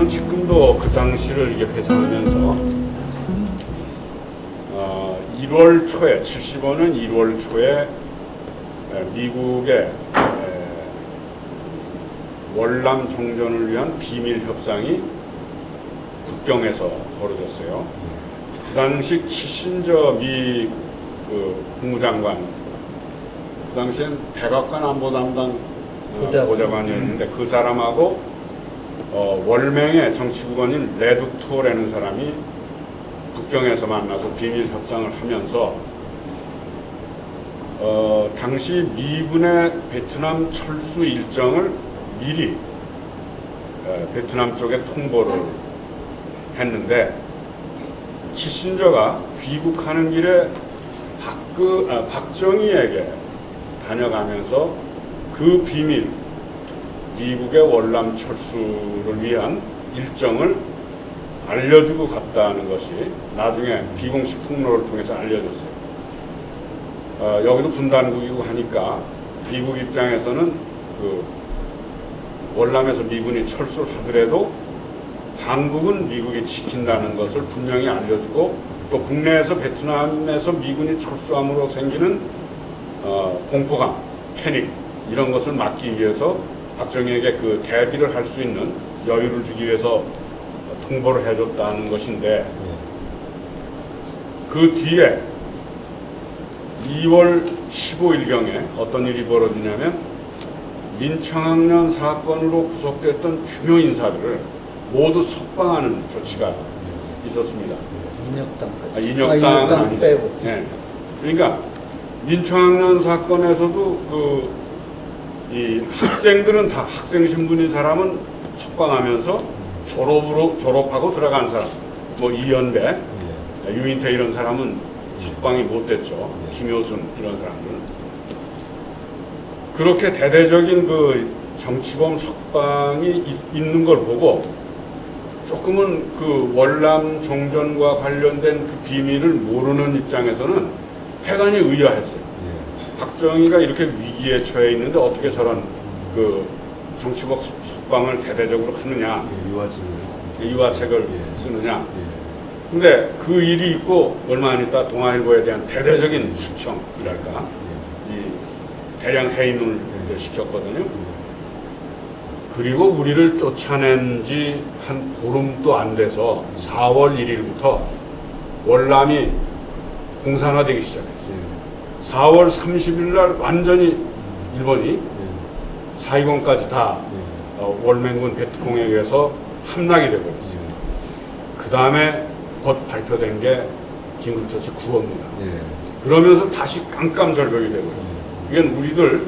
저는 지금도 그 당시를 이게 회상하면서 1월 초에 75년 1월 초에 미국의 월남 종전을 위한 비밀 협상이 북경에서 벌어졌어요. 그 당시 키신저 미 국무장관, 그 당시엔 백악관 안보 담당 보좌관이었는데 그 사람하고 월맹의 정치국원인 레두토라는 사람이 북경에서 만나서 비밀 협상을 하면서 당시 미군의 베트남 철수 일정을 미리 베트남 쪽에 통보를 했는데 키신저가 귀국하는 길에 박정희에게 다녀가면서 그 비밀 미국의 월남 철수를 위한 일정을 알려주고 갔다는 것이 나중에 비공식 통로를 통해서 알려졌어요. 여기도 분단국이고 하니까 미국 입장에서는 그 월남에서 미군이 철수를 하더라도 한국은 미국이 지킨다는 것을 분명히 알려주고 또 국내에서 베트남에서 미군이 철수함으로 생기는 공포감, 패닉 이런 것을 막기 위해서 박정희에게 그 대비를 할 수 있는 여유를 주기 위해서 통보를 해줬다는 것인데 그 뒤에 2월 15일경에 어떤 일이 벌어지냐면 민청학년 사건으로 구속됐던 중요 인사들을 모두 석방하는 조치가 있었습니다. 인혁당까지. 인혁당 빼고. 네. 그러니까 민청학년 사건에서도 이 학생들은 다 학생 신분인 사람은 석방하면서 졸업하고 들어간 사람, 뭐 이연배, 유인태 이런 사람은 석방이 못 됐죠. 김효순 이런 사람들은. 그렇게 대대적인 그 정치범 석방이 있는 걸 보고 조금은 그 월남 종전과 관련된 그 비밀을 모르는 입장에서는 대단히 의아했어요. 박정희가 이렇게 위기에 처해 있는데 어떻게 저런 그 정치범 석방을 대대적으로 하느냐, 유화책을 쓰느냐. 근데 그 일이 있고 얼마 안 있다 동아일보에 대한 대대적인 숙청이랄까, 이 대량 해임을 시켰거든요. 그리고 우리를 쫓아낸 지 한 보름도 안 돼서 4월 1일부터 월남이 공산화되기 시작했어요. 4월 30일 날 완전히 일본이 사이공까지 다 월맹군 베트콩에 의해서 함락이 되어버렸어요. 그 다음에 곧 발표된 게 긴급조치 9호입니다. 그러면서 다시 깜깜절벽이 되어버렸어요. 이건 우리들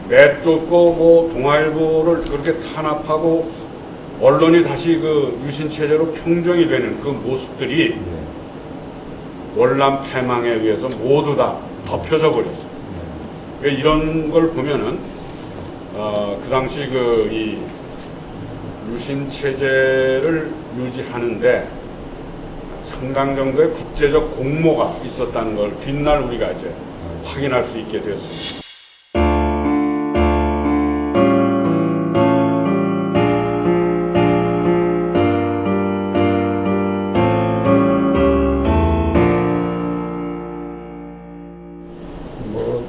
내쫓고 뭐 동아일보를 그렇게 탄압하고 언론이 다시 그 유신체제로 평정이 되는 그 모습들이 월남 패망에 의해서 모두 다 덮여져 버렸어요. 그러니까 이런 걸 보면은 그 당시 이 유신 체제를 유지하는데 상당 정도의 국제적 공모가 있었다는 걸 뒷날 우리가 이제 확인할 수 있게 되었습니다. 뭐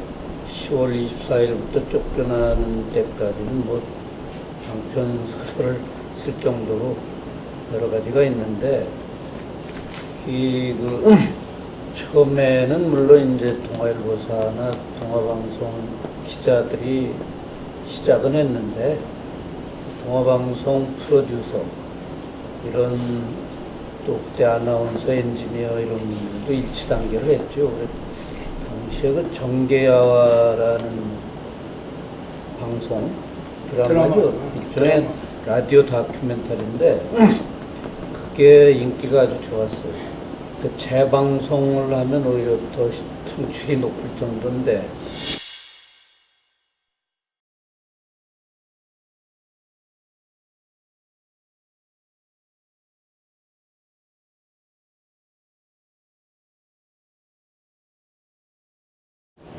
10월 24일부터 쫓겨나는 때까지는 뭐 장편 소설을 쓸 정도로 여러 가지가 있는데 처음에는 물론 이제 동아일보사나 동아방송 기자들이 시작은 했는데 동아방송 프로듀서 이런 또 그때 아나운서 엔지니어 이런 분들도 일치 단계를 했죠. 당시에 그 정계야와라는 방송 드라마죠. 일종의 라디오 다큐멘터리인데 그게 인기가 아주 좋았어요. 그 재방송을 하면 오히려 더 청취율이 높을 정도인데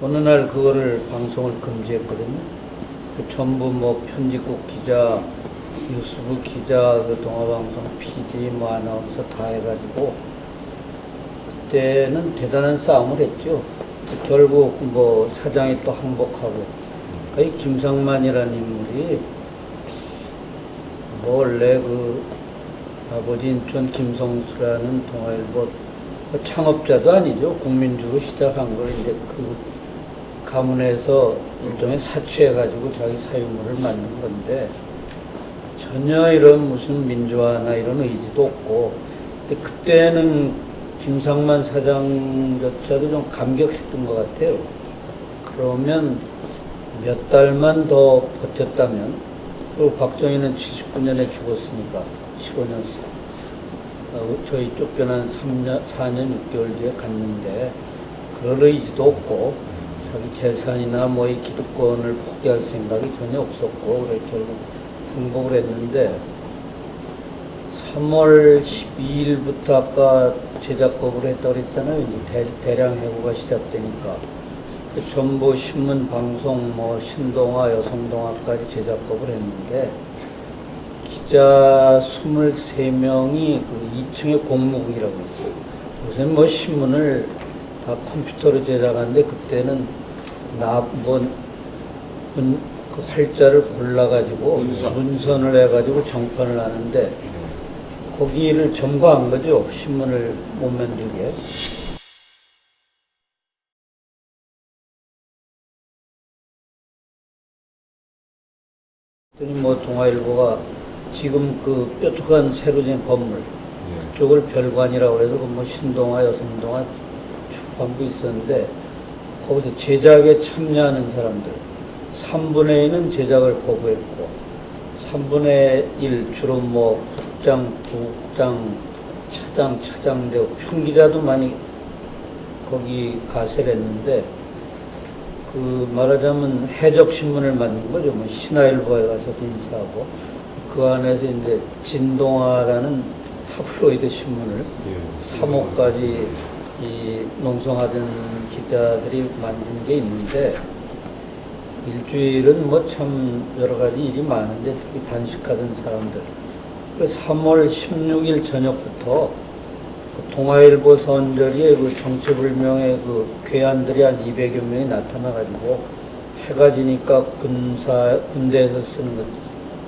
어느 날 그거를 방송을 금지했거든요. 그 전부 뭐 편집국 기자, 유수부 기자, 그 동아방송 PD, 뭐 아나운서 다 해가지고 그때는 대단한 싸움을 했죠. 결국 뭐 사장이 또 항복하고 이 김상만이라는 인물이 뭐 원래 그 아버지 인천 김성수라는 동아일보 창업자도 아니죠. 국민주로 시작한 걸 이제 그 가문에서 일종의 사취해가지고 자기 사유물을 만든 건데 전혀 이런 무슨 민주화나 이런 의지도 없고, 근데 그때는 김상만 사장조차도 좀 감격했던 것 같아요. 그러면 몇 달만 더 버텼다면, 그리고 박정희는 79년에 죽었으니까 15년, 저희 쫓겨난 4년 6개월 뒤에 갔는데 그럴 의지도 없고 자기 재산이나 뭐 이 기득권을 포기할 생각이 전혀 없었고, 그래서 결국 행복을 했는데 3월 12일부터 아까 제작법을 했다고 그랬잖아요. 이제 대량 해고가 시작되니까 그 전부 신문, 방송, 뭐 신동아, 여성동아까지 제작법을 했는데 기자 23명이 그 2층에 공무국이라고 있어요. 요새는 뭐 신문을 다 컴퓨터로 제작하는데 그때는 그 활자를 골라가지고 문선을 해가지고 정판을 하는데 거기를 점거한 거죠. 신문을 못 만들게. 그랬더니 뭐 동아일보가 지금 그 뾰족한 새로 지은 건물 그쪽을 별관이라고 해서 그 뭐 신동아, 여성동아 출판부 있었는데 거기서 제작에 참여하는 사람들 3분의 1은 제작을 거부했고 3분의 1 주로 뭐 국장, 부국장, 차장되고 평기자도 많이 거기 가세를 했는데 그 말하자면 해적신문을 만든 거죠. 뭐 신화일보에 가서 인사하고 그 안에서 이제 진동아라는 타블로이드 신문을 3호까지 이 농성하던 기자들이 만든 게 있는데 일주일은 뭐 참 여러 가지 일이 많은데 특히 단식하던 사람들. 그래서 3월 16일 저녁부터 그 동아일보 선저리에 그 정체불명의 그 괴한들이 한 200여 명이 나타나가지고 해가 지니까 군대에서 쓰는 그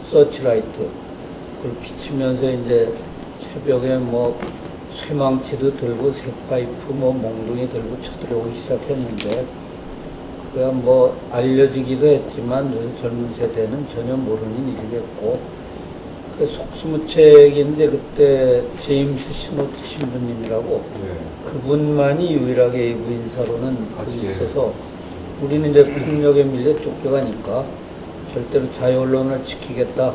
서치라이트 그걸 비치면서 이제 새벽에 뭐 쇠망치도 들고 쇠파이프 뭐 몽둥이 들고 쳐들어오기 시작했는데 그야 뭐 알려지기도 했지만 요새 젊은 세대는 전혀 모르는 일이겠고 그 속수무책인데 그때 제임스 시노트 신부님이라고 그분만이 유일하게 외부 인사로는 거기 있어서 우리는 이제 폭력에 밀려 쫓겨가니까 절대로 자유언론을 지키겠다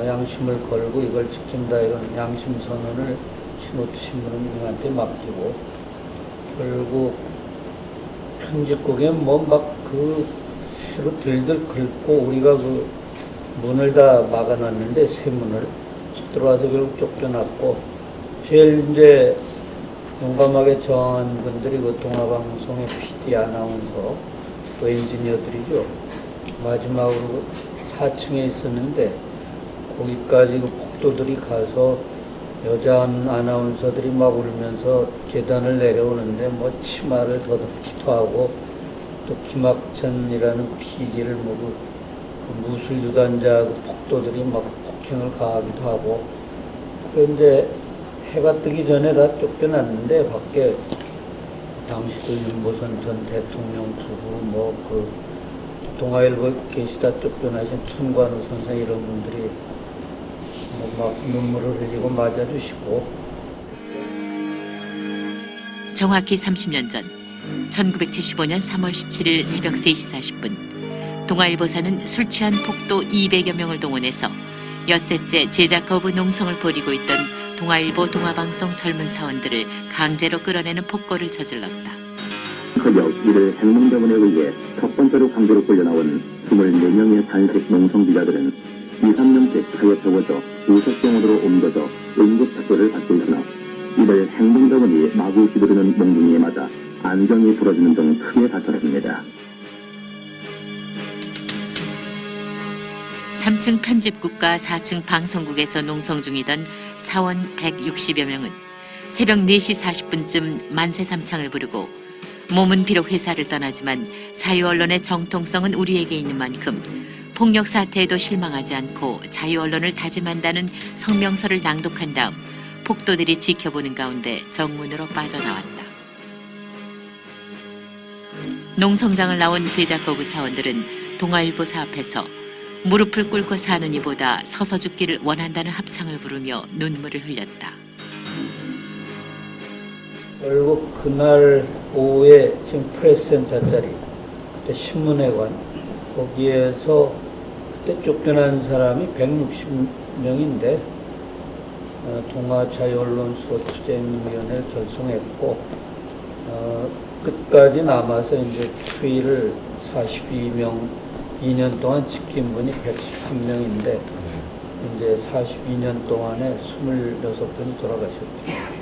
양심을 걸고 이걸 지킨다 이런 양심 선언을 시노트 신부님한테 맡기고 결국 편집국에 뭐 막 그 새로 들들 긁고 우리가 그 문을 다 막아놨는데 새 문을 들어와서 결국 쫓겨났고 제일 이제 용감하게 저항한 분들이 그 동아방송의 PD 아나운서 그 엔지니어들이죠. 마지막으로 그 4층에 있었는데 거기까지 그 폭도들이 가서 여자 아나운서들이 막 울면서 계단을 내려오는데 뭐 치마를 더듬기도 하고 또 김학천이라는 PD를 모두 그 무술 유단자 그 폭도들이 막 폭행을 가하기도 하고 그런데 해가 뜨기 전에 다 쫓겨났는데 밖에 당시도 윤보선 전 대통령 부부 뭐 그 동아일보 계시다 쫓겨나신 천관우 선생 이런 분들이 뭐 막 눈물을 흘리고 맞아주시고. 정확히 30년 전 1975년 3월 17일 새벽 3시 40분 동아일보사는 술 취한 폭도 200여 명을 동원해서 엿새째 제작 거부 농성을 벌이고 있던 동아일보 동아방송 젊은 사원들을 강제로 끌어내는 폭거를 저질렀다. 그역 이를 행문병원에 의해 첫 번째로 강제로 끌려나온 24명의 단식 농성 기자들은 2, 3년째 차에 태워져 우석병원으로 옮겨져 응급처치를 받고 있으나 이들 행동병원이 마구 휘두르는 몽둥이에 맞아 안경이 부러지는 등 크게 다쳤습니다. 3층 편집국과 4층 방송국에서 농성 중이던 사원 160여 명은 새벽 4시 40분쯤 만세 삼창을 부르고 몸은 비록 회사를 떠나지만 자유언론의 정통성은 우리에게 있는 만큼 폭력 사태에도 실망하지 않고 자유언론을 다짐한다는 성명서를 낭독한 다음 폭도들이 지켜보는 가운데 정문으로 빠져나왔다. 농성장을 나온 제작거부 사원들은 동아일보사 앞에서 무릎을 꿇고 사는 이보다 서서 죽기를 원한다는 합창을 부르며 눈물을 흘렸다. 결국 그날 오후에 지금 프레스센터 자리, 그때 신문회관, 거기에서 그때 쫓겨난 사람이 160명인데 동아자유언론수호투쟁위원회를 결성했고 끝까지 남아서 이제 추이를 42명 2년 동안 지킨 분이 113명인데 이제 42년 동안에 26분이 돌아가셨죠.